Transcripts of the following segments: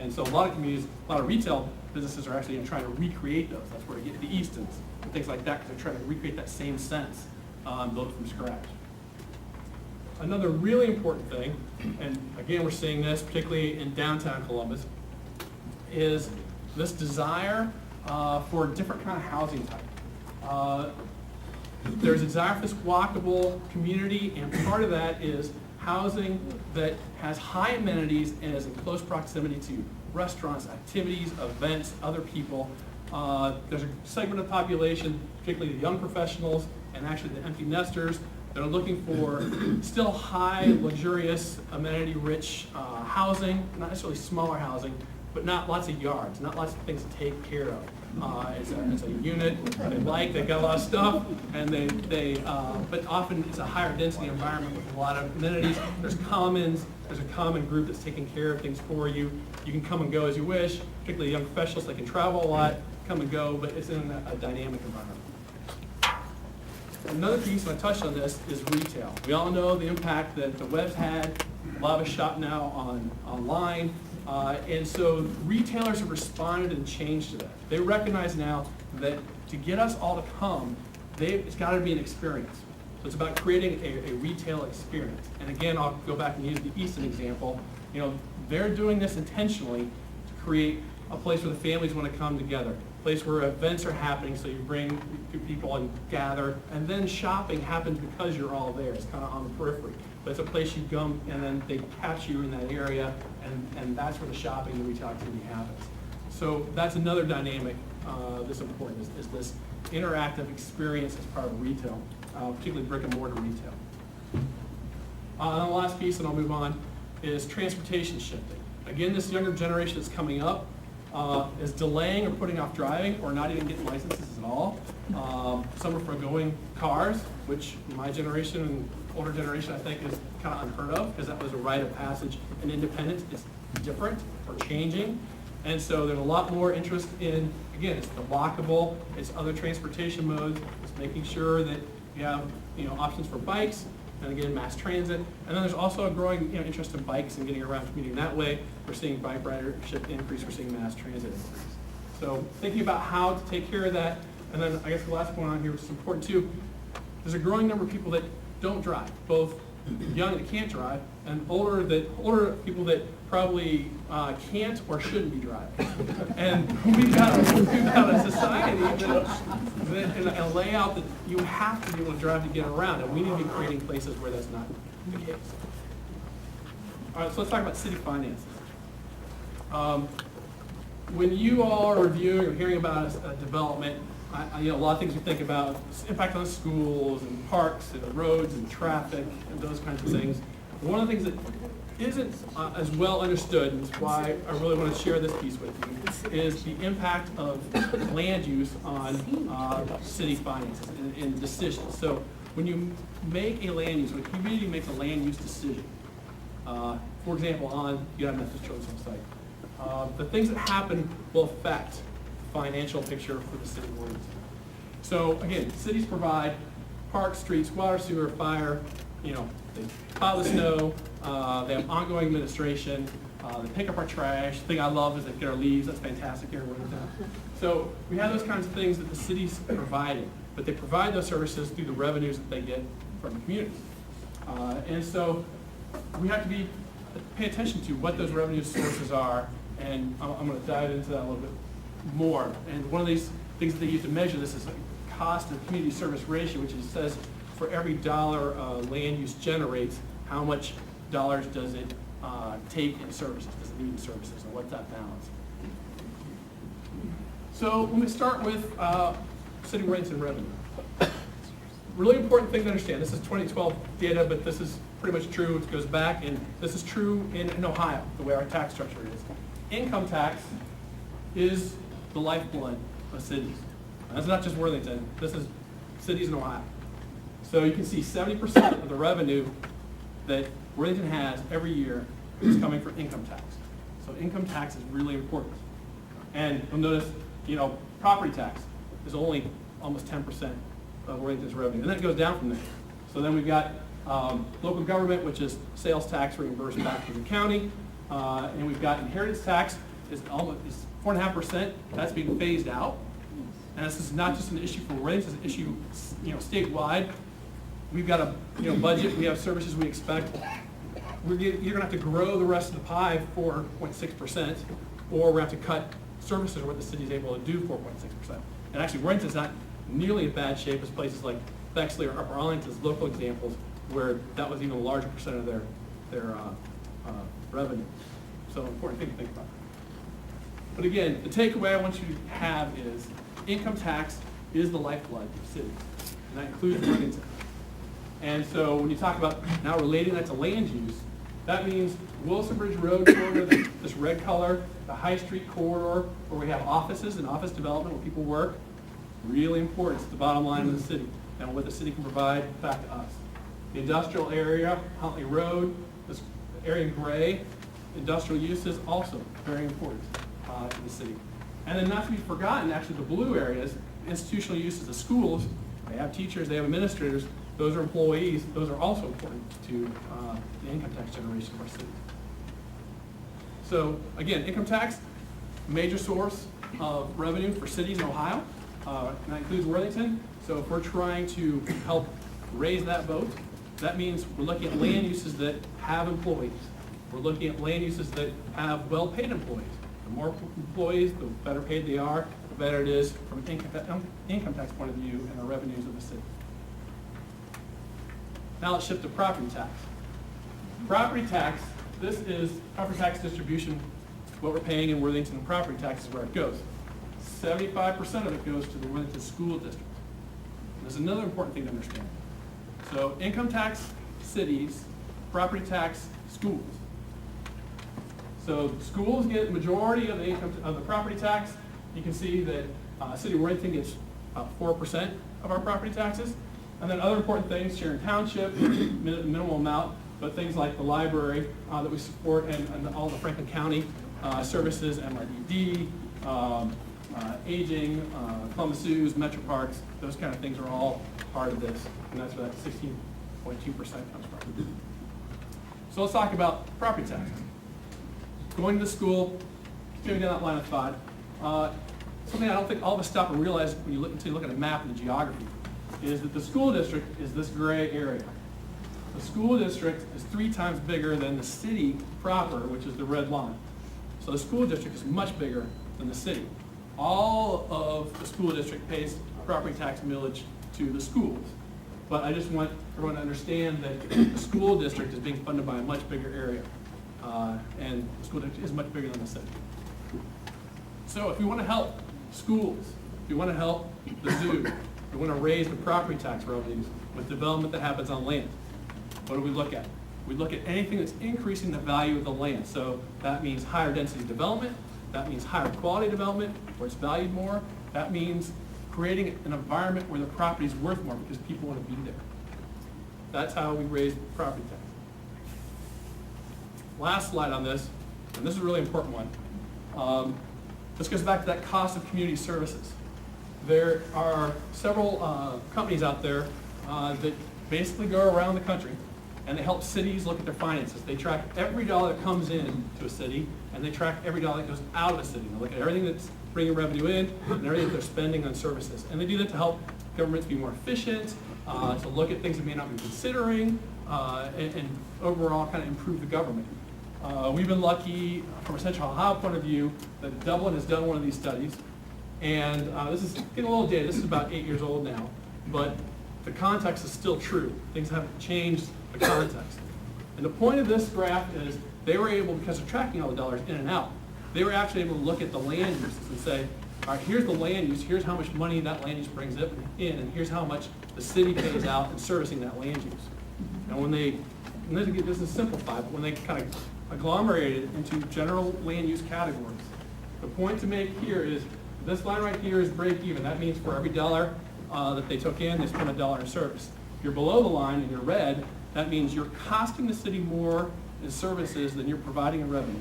And so a lot of communities, a lot of retail businesses are actually trying to recreate those. That's where you get the Eastons and things like that, because they're trying to recreate that same sense, built from scratch. Another really important thing, and again we're seeing this particularly in downtown Columbus, is this desire for a different kind of housing type. There's a desire for this walkable community, and part of that is housing that has high amenities and is in close proximity to restaurants, activities, events, other people. There's a segment of the population, particularly the young professionals and actually the empty nesters, that are looking for still high, luxurious, amenity-rich housing, not necessarily smaller housing, but not lots of yards, not lots of things to take care of. It's a unit they've got a lot of stuff, and but often it's a higher density environment with a lot of amenities. There's commons, there's a common group that's taking care of things for you. You can come and go as you wish, particularly young professionals, they can travel a lot, come and go, but it's in a dynamic environment. Another piece, and I touched on this, is retail. We all know the impact that the web's had. A lot of us shop now online. And so retailers have responded and changed to that. They recognize now that to get us all to come, it's got to be an experience. So it's about creating a retail experience. And again, I'll go back and use the Easton example. They're doing this intentionally to create a place where the families want to come together, a place where events are happening, so you bring people and gather, and then shopping happens because you're all there. It's kind of on the periphery. But it's a place you go, and then they catch you in that area, and that's where the shopping and the retail activity happens. So that's another dynamic that's important, is this interactive experience as part of retail, particularly brick and mortar retail. And the last piece, and I'll move on, is transportation shifting. Again, this younger generation that's coming up is delaying or putting off driving or not even getting licenses at all. Some are forgoing cars, which my generation and older generation I think is kind of unheard of, because that was a rite of passage in independence. It's different or changing. And so there's a lot more interest in, again, it's the walkable, it's other transportation modes, it's making sure that you have options for bikes, and again, mass transit. And then there's also a growing interest in bikes and getting around commuting that way. We're seeing bike ridership increase, we're seeing mass transit increase. So thinking about how to take care of that. And then I guess the last point on here, which is important too, there's a growing number of people that don't drive, both young that can't drive and older people that probably can't or shouldn't be driving. And we've got a society and a layout that you have to be able to drive to get around, and we need to be creating places where that's not the case. All right, so let's talk about city finances. When you all are reviewing or hearing about a development, a lot of things we think about, impact on schools and parks and roads and traffic and those kinds of things. One of the things that isn't as well understood, and that's why I really want to share this piece with you, is the impact of land use on city finances and decisions. So when you make a land use, when a community makes a land use decision, for example, on United Methodist Children's Home site, the things that happen will affect the financial picture for the city of Worthington. So again, cities provide parks, streets, water, sewer, fire, they plow the snow, they have ongoing administration, they pick up our trash. The thing I love is they get our leaves. That's fantastic here in Worthington. So we have those kinds of things that the city's providing, but they provide those services through the revenues that they get from the communities. And so we have to pay attention to what those revenue sources are, and I'm going to dive into that a little bit more. And one of these things that they use to measure this is the cost of community service ratio, which says for every dollar land use generates, how much dollars does it take in services, does it need in services, and what's that balance? So let me start with city Worthington revenue. Really important thing to understand, this is 2012 data, but this is pretty much true, it goes back, and this is true in Ohio, the way our tax structure is. Income tax is the lifeblood of cities. And that's not just Worthington, this is cities in Ohio. So you can see 70% of the revenue that Worthington has every year is coming from income tax. So income tax is really important. And you'll notice, property tax is only almost 10% of Worthington's revenue. And then it goes down from there. So then we've got local government, which is sales tax reimbursed back to the county. And we've got inheritance tax, is 4.5%. That's being phased out. And this is not just an issue for Worthington, it's an issue, statewide. We've got a, budget, we have services we expect. You're gonna have to grow the rest of the pie 4.6%, or we're gonna have to cut services where the city's able to do 4.6%. And actually, Worthington's not nearly in bad shape as places like Bexley or Upper Arlington's local examples, where that was even a larger percent of their revenue. So important thing to think about. But again, the takeaway I want you to have is income tax is the lifeblood of cities, and that includes Worthington. And so when you talk about now relating that to land use, that means Wilson Bridge Road corridor, this red color, the High Street corridor, where we have offices and office development where people work, really important. It's the bottom line of the city and what the city can provide back to us. The industrial area, Huntley Road, this area in gray, industrial uses, also very important to the city. And then not to be forgotten, actually the blue areas, institutional uses, the schools, they have teachers, they have administrators, those are employees, those are also important to the income tax generation of our city. So again, income tax, major source of revenue for cities in Ohio, and that includes Worthington. So if we're trying to help raise that vote, that means we're looking at land uses that have employees. We're looking at land uses that have well-paid employees. The more employees, the better paid they are, the better it is from an income tax point of view and the revenues of the city. Now let's shift to property tax. Property tax, this is property tax distribution, what we're paying in Worthington, and property tax is where it goes. 75% of it goes to the Worthington School District. And there's another important thing to understand. So income tax, cities, property tax, schools. So schools get the majority of the income of the property tax. You can see that City of Worthington gets about 4% of our property taxes. And then other important things, Sharon Township, minimal amount, but things like the library that we support and all the Franklin County services, MRDD, aging, Columbus Zoos, Metro Parks, those kind of things are all part of this. And that's where that 16.2% comes from. So let's talk about property taxes. Going to school, continuing down that line of thought, something I don't think all of us stop and realize when you look at a map and the geography is that the school district is this gray area. The school district is 3 times bigger than the city proper, which is the red line. So the school district is much bigger than the city. All of the school district pays property tax millage to the schools. But I just want everyone to understand that the school district is being funded by a much bigger area. And the school district is much bigger than the city. So if we want to help schools, if we want to help the zoo, if we want to raise the property tax revenues with development that happens on land, what do we look at? We look at anything that's increasing the value of the land. So that means higher density development, that means higher quality development where it's valued more, that means creating an environment where the property is worth more because people want to be there. That's how we raise property tax. Last slide on this, and this is a really important one. This goes back to that cost of community services. There are several companies out there that basically go around the country and they help cities look at their finances. They track every dollar that comes in to a city and they track every dollar that goes out of a city. They look at everything that's bringing revenue in and everything that they're spending on services. And they do that to help governments be more efficient, to look at things that may not be considering, and overall kind of improve the government. We've been lucky from a Central Ohio point of view that Dublin has done one of these studies. And this is getting a little dated. This is about 8 years old now. But the context is still true. Things haven't changed the context. And the point of this graph is they were able, because they're tracking all the dollars in and out, they were actually able to look at the land uses and say, all right, here's the land use, here's how much money that land use brings in, and here's how much the city pays out in servicing that land use. And when they, and this is simplified, but when they kind of agglomerated into general land use categories, the point to make here is this line right here is break even. That means for every dollar that they took in, they spent $1 in service. If you're below the line and you're red, that means you're costing the city more in services than you're providing in revenue.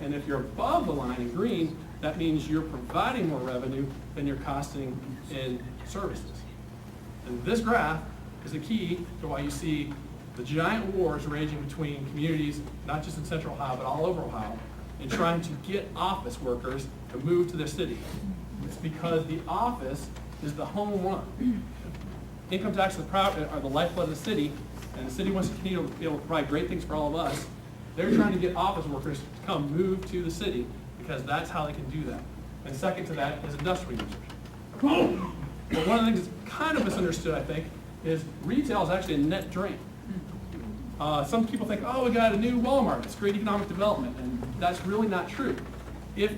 And if you're above the line in green, that means you're providing more revenue than you're costing in services. And this graph is the key to why you see the giant wars raging between communities, not just in Central Ohio, but all over Ohio, in trying to get office workers to move to their city. It's because the office is the home run. Income taxes are the lifeblood of the city, and the city wants to continue to be able to provide great things for all of us. They're trying to get office workers to come move to the city because that's how they can do that. And second to that is industrial users. But one of the things that's kind of misunderstood, I think, is retail is actually a net drain. Some people think, oh, we got a new Walmart, it's great economic development, and that's really not true. If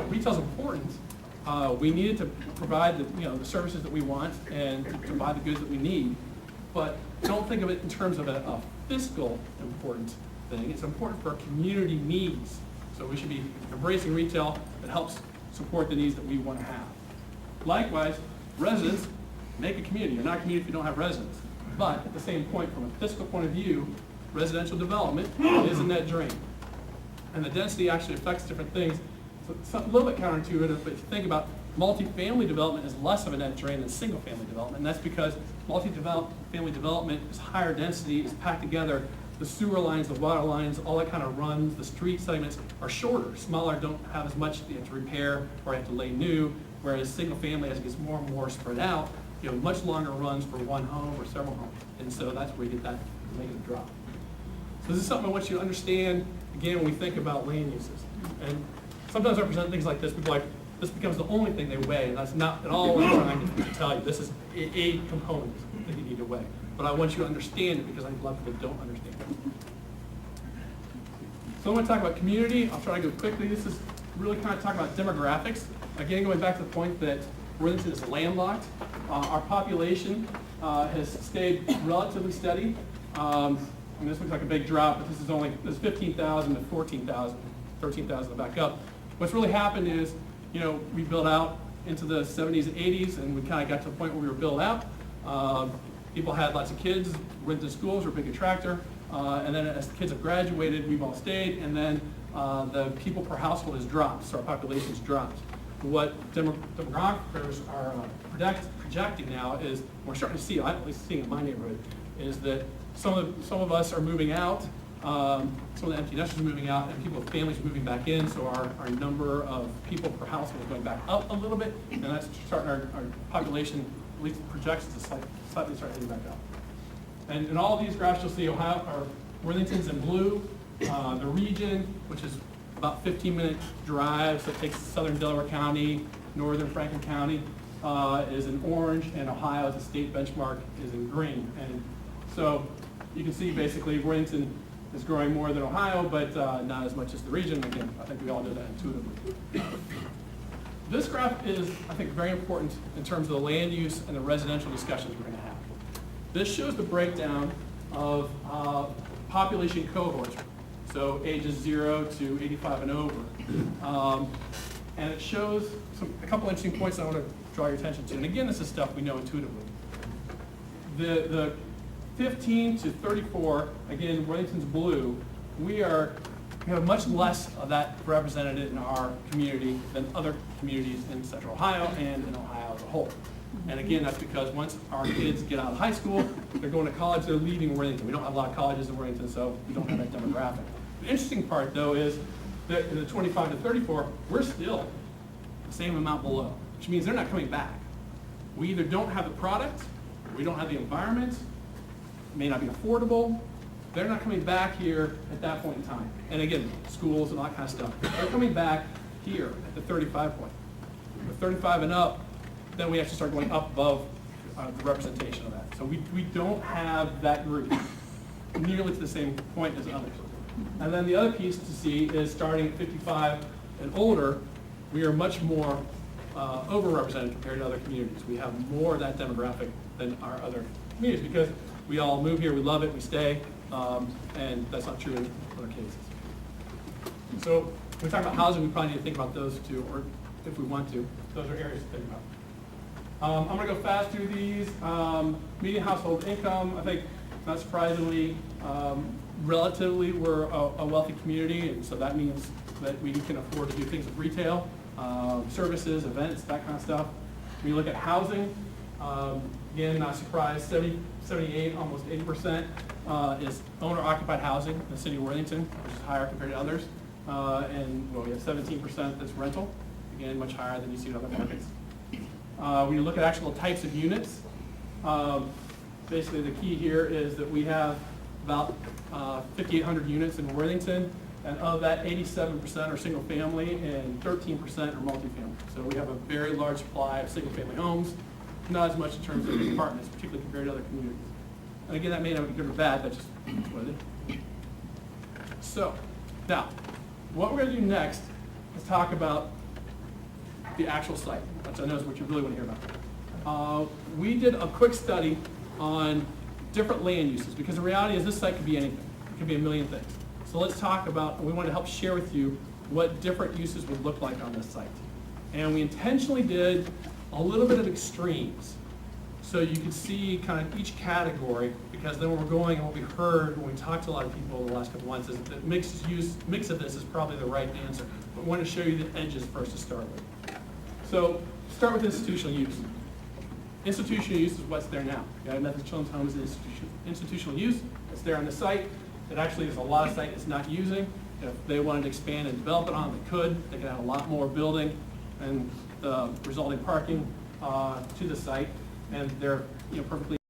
retail is important, we needed to provide the services that we want and to buy the goods that we need, but don't think of it in terms of a fiscal important thing. It's important for our community needs. So we should be embracing retail that helps support the needs that we want to have. Likewise, residents make a community. You're not a community if you don't have residents. But at the same point, from a fiscal point of view, residential development is a net drain. And the density actually affects different things. So it's a little bit counterintuitive, but if you think about multifamily development is less of a net drain than single family development. And that's because multifamily development is higher density, is packed together. The sewer lines, the water lines, all that kind of runs. The street segments are shorter, smaller, don't have as much you have to repair or you have to lay new, whereas single family, as it gets more and more spread out, much longer runs for one home or several homes. And so that's where you get that negative drop. So this is something I want you to understand, again, when we think about land uses. And sometimes I present things like this, people are like, this becomes the only thing they weigh, and that's not at all what I'm trying to tell you. This is a component that you need to weigh. But I want you to understand it because I think a lot of people don't understand it. So I'm going to talk about community. I'll try to go quickly. This is really kind of talking about demographics. Again, going back to the point that Worthington is landlocked. Our population has stayed relatively steady. And this looks like a big drop, but this is 15,000 to 14,000, 13,000 to back up. What's really happened is, we built out into the 70s and 80s, and we kind of got to the point where we were built out. People had lots of kids, went to schools, were a big attractor, and then as the kids have graduated, we've all stayed, and then the people per household has dropped, so our population's dropped. What demographers are projecting now is, we're starting to see, I'm at least seeing in my neighborhood, is that some of us are moving out, some of the empty nesters are moving out, and people with families moving back in, so our number of people per household is going back up a little bit, and that's starting our population, at least projections, to slightly start heading back up. And in all of these graphs, you'll see Ohio, or Worthington's in blue, the region, which is about 15-minute drive, so it takes southern Delaware County, northern Franklin County, is in orange, and Ohio as a state benchmark is in green. And so you can see basically Worthington is growing more than Ohio, but not as much as the region. Again, I think we all know that intuitively. This graph is, I think, very important in terms of the land use and the residential discussions we're going to have. This shows the breakdown of population cohorts, so ages 0 to 85 and over. And it shows a couple interesting points I want to draw your attention to. And again, this is stuff we know intuitively. The 15 to 34, again, Worthington's blue, we have much less of that represented in our community than other communities in Central Ohio and in Ohio as a whole. And again, that's because once our kids get out of high school, they're going to college, they're leaving Worthington. We don't have a lot of colleges in Worthington, so we don't have that demographic. The interesting part, though, is that in the 25 to 34, we're still the same amount below, which means they're not coming back. We either don't have the product, we don't have the environment, it may not be affordable, they're not coming back here at that point in time. And again, schools and all that kind of stuff. They're coming back here at the 35 point. With 35 and up, then we actually start going up above the representation of that. So we don't have that group nearly to the same point as others. And then the other piece to see is starting at 55 and older, we are much more overrepresented compared to other communities. We have more of that demographic than our other communities because we all move here, we love it, we stay, and that's not true in other cases. So when we talk about housing, we probably need to think about those two, or if we want to, those are areas to think about. I'm going to go fast through these. Median household income, I think, not surprisingly, relatively, we're a wealthy community, and so that means that we can afford to do things with retail, services, events, that kind of stuff. When you look at housing, again, not surprised, 78, almost 80% is owner-occupied housing in the city of Worthington, which is higher compared to others. and well, we have 17% that's rental, again, much higher than you see in other markets. When you look at actual types of units, basically the key here is that we have about 5,800 units in Worthington, and of that, 87% are single family and 13% are multifamily. So we have a very large supply of single family homes, not as much in terms of apartments, particularly compared to other communities. And again, that may not be good or bad, that's just what it is. So, now, what we're going to do next is talk about the actual site, which I know is what you really want to hear about. We did a quick study on different land uses, because the reality is this site could be anything. It could be a million things. So let's talk about, we want to help share with you what different uses would look like on this site. And we intentionally did a little bit of extremes, so you can see kind of each category, because then what we're going and what we heard when we talked to a lot of people over the last couple of months is that mix of this is probably the right answer. But we want to show you the edges first to start with. So start with institutional use. Institutional use is what's there now. United Methodist Children's Home is an institutional use. It's there on the site. It actually is a lot of site it's not using. If they wanted to expand and develop it on, they could. They could add a lot more building and the resulting parking to the site, and they're perfectly